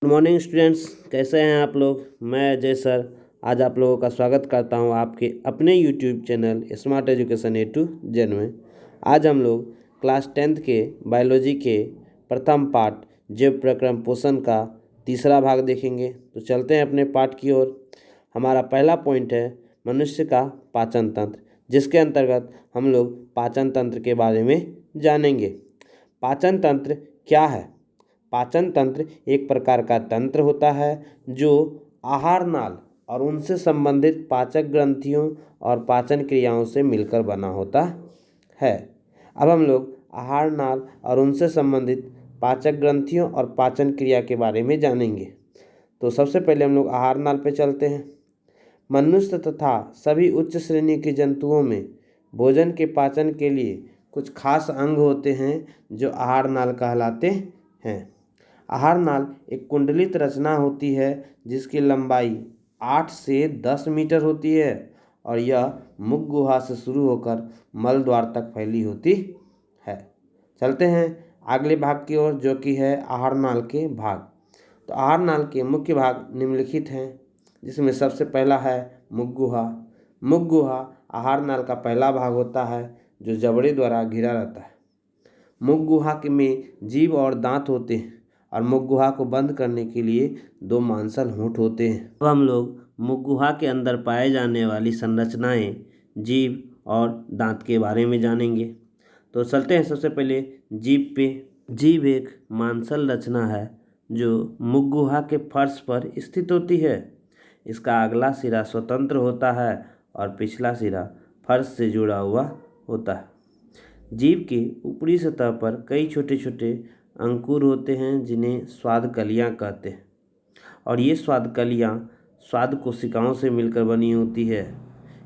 Good morning students, कैसे हैं आप लोग। मैं अजय सर आज आप लोगों का स्वागत करता हूं आपके अपने YouTube channel smart education A to Z में। आज हम लोग क्लास 10th के बायोलॉजी के प्रथम पाठ जीव प्रक्रम पोषण का तीसरा भाग देखेंगे। तो चलते हैं अपने पाठ की ओर। हमारा पहला पॉइंट है मनुष्य का पाचन तंत्र, जिसके अंतर्गत हम लोग पाचन तंत्र के बारे में जानेंगे। पाचन तंत्र क्या है? पाचन तंत्र एक प्रकार का तंत्र होता है जो आहार नाल और उनसे संबंधित पाचक ग्रंथियों और पाचन क्रियाओं से मिलकर बना होता है। अब हम लोग आहार नाल और उनसे संबंधित पाचक ग्रंथियों और पाचन क्रिया के बारे में जानेंगे। तो सबसे पहले हम लोग आहार नाल पे चलते हैं। मनुष्य तथा सभी उच्च श्रेणी के जंतुओं में भोजन के पाचन के लिए कुछ खास अंग होते हैं जो आहार नाल कहलाते हैं। आहार नाल एक कुंडलित रचना होती है जिसकी लंबाई 8 से 10 मीटर होती है और यह मुख गुहा से शुरू होकर मल द्वार तक फैली होती है। चलते हैं अगले भाग की ओर, जो कि है आहार नाल के भाग। तो आहार नाल के मुख्य भाग निम्नलिखित हैं, जिसमें सबसे पहला है मुख गुहा। मुख गुहा आहार नाल का पहला भाग होता है जो जबड़े द्वारा घिरा रहता है। मुख गुहा के में जीभ और दांत होते हैं और मुख गुहा को बंद करने के लिए 2 मांसल होंठ होते हैं। अब हम लोग मुख गुहा के अंदर पाए जाने वाली संरचनाएं, जीभ और दांत के बारे में जानेंगे। तो चलते हैं सबसे पहले जीभ पे। जीभ एक मांसल रचना है जो मुख गुहा के फर्श पर स्थित होती है। इसका अगला सिरा स्वतंत्र होता है और पिछला सिरा फर्श से जुड़ा हुआ होता है। जीभ के ऊपरी सतह पर कई छोटे छोटे अंकुर होते हैं जिन्हें स्वाद कलियाँ कहते हैं और ये स्वाद कलियाँ स्वाद कोशिकाओं से मिलकर बनी होती है।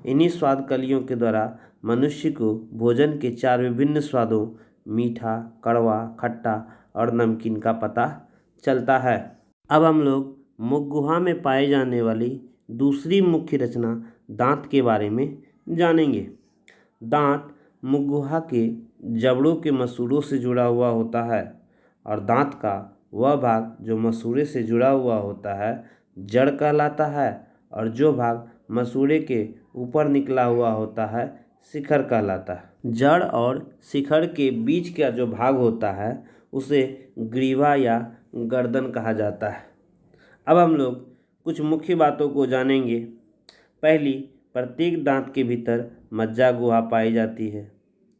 इन्हीं स्वाद कलियों के द्वारा मनुष्य को भोजन के 4 विभिन्न स्वादों मीठा, कड़वा, खट्टा और नमकीन का पता चलता है। अब हम लोग मुख गुहा में पाए जाने वाली दूसरी मुख्य रचना दांत के बारे में जानेंगे। दांत मुख गुहा के जबड़ों के मसूड़ों से जुड़ा हुआ होता है और दांत का वह भाग जो मसूड़े से जुड़ा हुआ होता है जड़ कहलाता है और जो भाग मसूड़े के ऊपर निकला हुआ होता है शिखर कहलाता है। जड़ और शिखर के बीच का जो भाग होता है उसे ग्रीवा या गर्दन कहा जाता है। अब हम लोग कुछ मुख्य बातों को जानेंगे। पहली, प्रत्येक दांत के भीतर मज्जा गुहा पाई जाती है।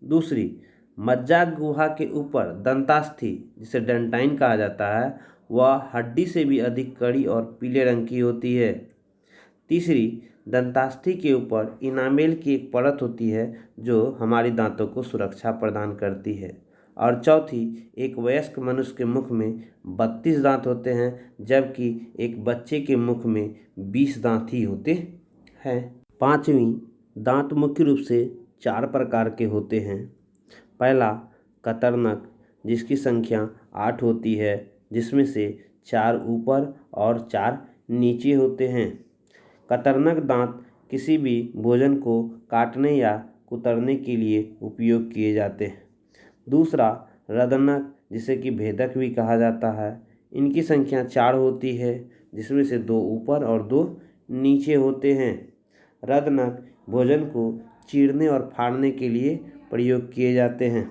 दूसरी, मज्जा गुहा के ऊपर दंतास्थि, जिसे डेंटाइन कहा जाता है, वह हड्डी से भी अधिक कड़ी और पीले रंग की होती है। तीसरी, दंतास्थि के ऊपर इनामेल की एक परत होती है जो हमारी दांतों को सुरक्षा प्रदान करती है। और चौथी, एक वयस्क मनुष्य के मुख में 32 दांत होते हैं जबकि एक बच्चे के मुख में 20 दांत ही होते हैं। पाँचवीं, दांत मुख्य रूप से 4 प्रकार के होते हैं। पहला, कतरनक, जिसकी संख्या 8 होती है, जिसमें से 4 ऊपर और 4 नीचे होते हैं। कतरनक दांत किसी भी भोजन को काटने या कुतरने के लिए उपयोग किए जाते हैं। दूसरा, रदनक, जिसे कि भेदक भी कहा जाता है। इनकी संख्या 4 होती है, जिसमें से 2 ऊपर और 2 नीचे होते हैं। रदनक भोजन को चीरने और फाड़ने के लिए प्रयोग किए जाते हैं।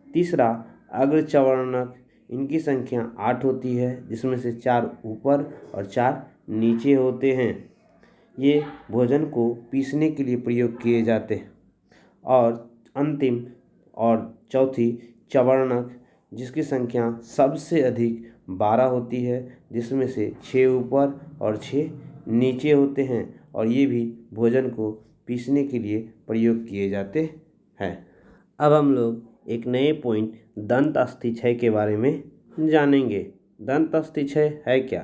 तीसरा, अग्रचर्वणक, इनकी संख्या 8 होती है, जिसमें से 4 ऊपर और 4 नीचे होते हैं। ये भोजन को पीसने के लिए प्रयोग किए जाते हैं। और अंतिम और चौथी, चवर्णक, जिसकी संख्या सबसे अधिक 12 होती है, जिसमें से 6 ऊपर और 6 नीचे होते हैं और ये भी भोजन को पीसने के लिए प्रयोग किए जाते हैं। अब हम लोग एक नए पॉइंट दंत अस्थिक्षय के बारे में जानेंगे। दंत अस्थिक्षय है क्या?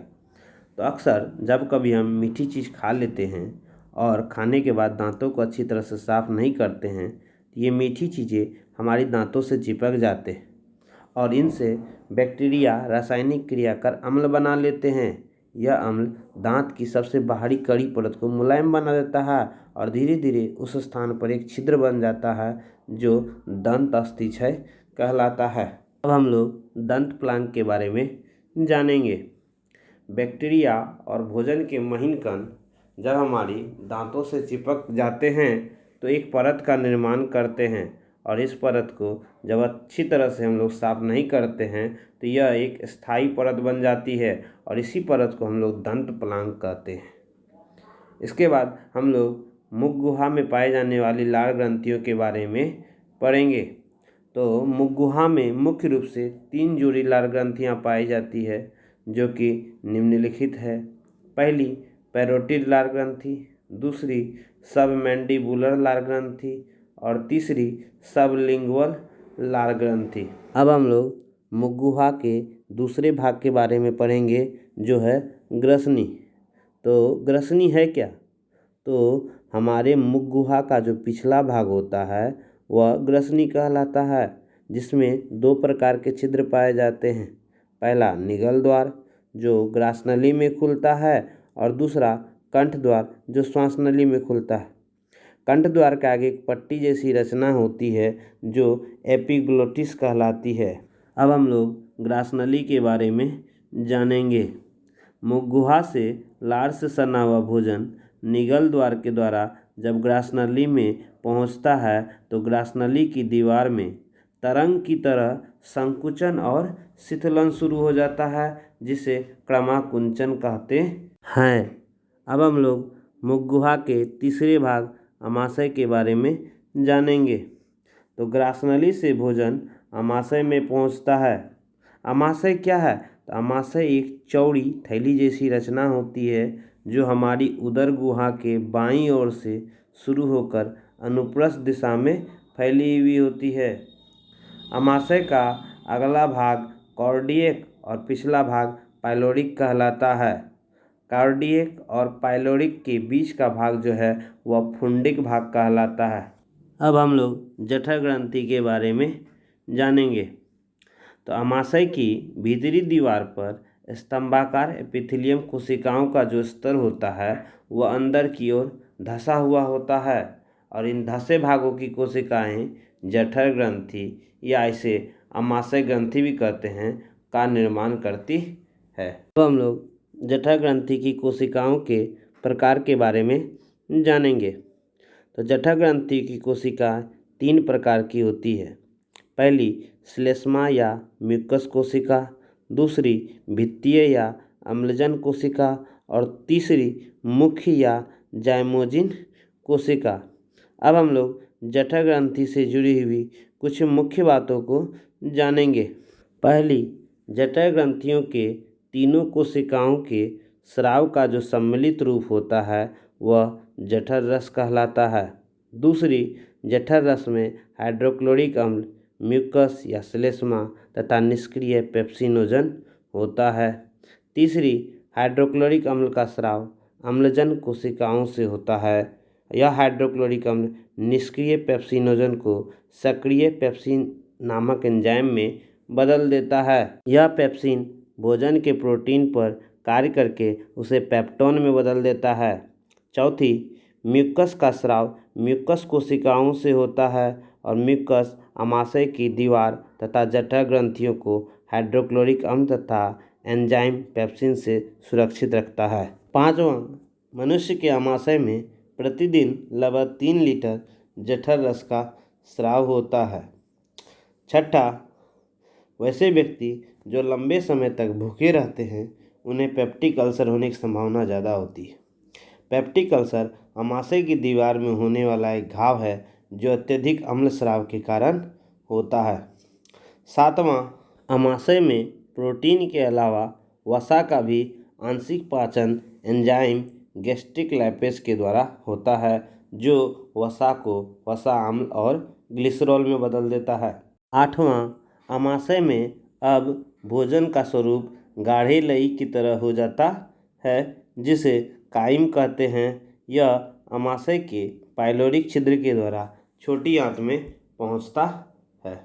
तो अक्सर जब कभी हम मीठी चीज़ खा लेते हैं और खाने के बाद दांतों को अच्छी तरह से साफ नहीं करते हैं तो ये मीठी चीज़ें हमारी दांतों से चिपक जाते हैं और इनसे बैक्टीरिया रासायनिक क्रिया कर अम्ल बना लेते हैं। यह अम्ल दांत की सबसे बाहरी कड़ी परत को मुलायम बना देता है और धीरे धीरे उस स्थान पर एक छिद्र बन जाता है जो दंत अस्थिक्षय कहलाता है। अब हम लोग दंत प्लांक के बारे में जानेंगे। बैक्टीरिया और भोजन के महीन कण जब हमारी दांतों से चिपक जाते हैं तो एक परत का निर्माण करते हैं, और इस परत को जब अच्छी तरह से हम लोग साफ नहीं करते हैं तो यह एक स्थायी परत बन जाती है, और इसी परत को हम लोग दंत पलांग कहते हैं। इसके बाद हम लोग मुख गुहा में पाए जाने वाली लाल ग्रंथियों के बारे में पढ़ेंगे। तो मुख गुहा में मुख्य रूप से 3 जोड़ी लाल ग्रंथियाँ पाई जाती है, जो कि निम्नलिखित है। पहली पैरोटिड लाल ग्रंथि, दूसरी सबमैंडिबुलर लाल ग्रंथि और तीसरी सबलिंगुअल लाल ग्रंथि। अब हम लोग मुख गुहा के दूसरे भाग के बारे में पढ़ेंगे, जो है ग्रसनी। तो ग्रसनी है क्या? तो हमारे मुख गुहा का जो पिछला भाग होता है वह ग्रसनी कहलाता है, जिसमें 2 प्रकार के छिद्र पाए जाते हैं। पहला निगल द्वार जो ग्रासनली में खुलता है, और दूसरा कंठ द्वार जो श्वासनली में खुलता है। कंठ द्वार के आगे एक पट्टी जैसी रचना होती है जो एपिग्लोटिस कहलाती है। अब हम लोग ग्रासनली के बारे में जानेंगे। मुख गुहा से लार से सना हुआ भोजन निगल द्वार के द्वारा जब ग्रासनली में पहुंचता है तो ग्रासनली की दीवार में तरंग की तरह संकुचन और शिथिलन शुरू हो जाता है, जिसे क्रमाकुंचन कहते हैं। अब हम लोग मुख गुहा के तीसरे भाग अमाशय के बारे में जानेंगे। तो ग्रासनली से भोजन अमाशय में पहुंचता है। अमाशय क्या है? तो अमाशय एक चौड़ी थैली जैसी रचना होती है जो हमारी उदर गुहा के बाईं ओर से शुरू होकर अनुप्रस्थ दिशा में फैली हुई होती है। अमाशय का अगला भाग कार्डियक और पिछला भाग पाइलोरिक कहलाता है। कार्डियक और पाइलोरिक के बीच का भाग जो है वह फुंडिक भाग कहलाता है। अब हम लोग जठर ग्रंथि के बारे में जानेंगे। तो अमाशय की भीतरी दीवार पर स्तंभाकार एपिथेलियम कोशिकाओं का जो स्तर होता है वह अंदर की ओर धंसा हुआ होता है, और इन धंसे भागों की कोशिकाएं जठर ग्रंथि या इसे अमाशय ग्रंथि भी कहते हैं का निर्माण करती है। अब हम लोग जठर ग्रंथि की कोशिकाओं के प्रकार के बारे में जानेंगे। तो जठर ग्रंथि की कोशिका 3 प्रकार की होती है। पहली श्लेष्मा या म्यूकस कोशिका, दूसरी भित्तीय या अम्लजन कोशिका, और तीसरी मुख्य या जाइमोजिन कोशिका। अब हम लोग जठर ग्रंथि से जुड़ी हुई कुछ मुख्य बातों को जानेंगे। पहली, जठर ग्रंथियों के तीनों कोशिकाओं के स्राव का जो सम्मिलित रूप होता है वह जठर रस कहलाता है। दूसरी, जठर रस में हाइड्रोक्लोरिक अम्ल, म्यूकस या श्लेष्मा तथा निष्क्रिय पेप्सिनोजन होता है। तीसरी, हाइड्रोक्लोरिक अम्ल का स्राव अम्लजन कोशिकाओं से होता है। यह हाइड्रोक्लोरिक अम्ल निष्क्रिय पेप्सिनोजन को सक्रिय पेप्सिन नामक एंजाइम में बदल देता है। यह पेप्सिन भोजन के प्रोटीन पर कार्य करके उसे पेप्टोन में बदल देता है। चौथी, म्यूकस का स्राव म्यूकस कोशिकाओं से होता है, और म्यूकस अमाशय की दीवार तथा जठर ग्रंथियों को हाइड्रोक्लोरिक अम्ल तथा एंजाइम पेप्सिन से सुरक्षित रखता है। 5वां, मनुष्य के अमाशय में प्रतिदिन लगभग 3 लीटर जठर रस का स्राव होता है। 6ठा, वैसे व्यक्ति जो लंबे समय तक भूखे रहते हैं उन्हें पेप्टिक अल्सर होने की संभावना ज़्यादा होती है। पेप्टिक अल्सर अमाशय की दीवार में होने वाला एक घाव है जो अत्यधिक अम्ल स्राव के कारण होता है। 7वां, अमाशय में प्रोटीन के अलावा वसा का भी आंशिक पाचन एंजाइम गैस्ट्रिक लैपेज के द्वारा होता है, जो वसा को वसा अम्ल और ग्लिसरॉल में बदल देता है। 8वां, अमाशय में अब भोजन का स्वरूप गाढ़े लई की तरह हो जाता है, जिसे काइम कहते हैं। यह अमाशय के पाइलोरिक छिद्र के द्वारा छोटी आंत में पहुंचता है।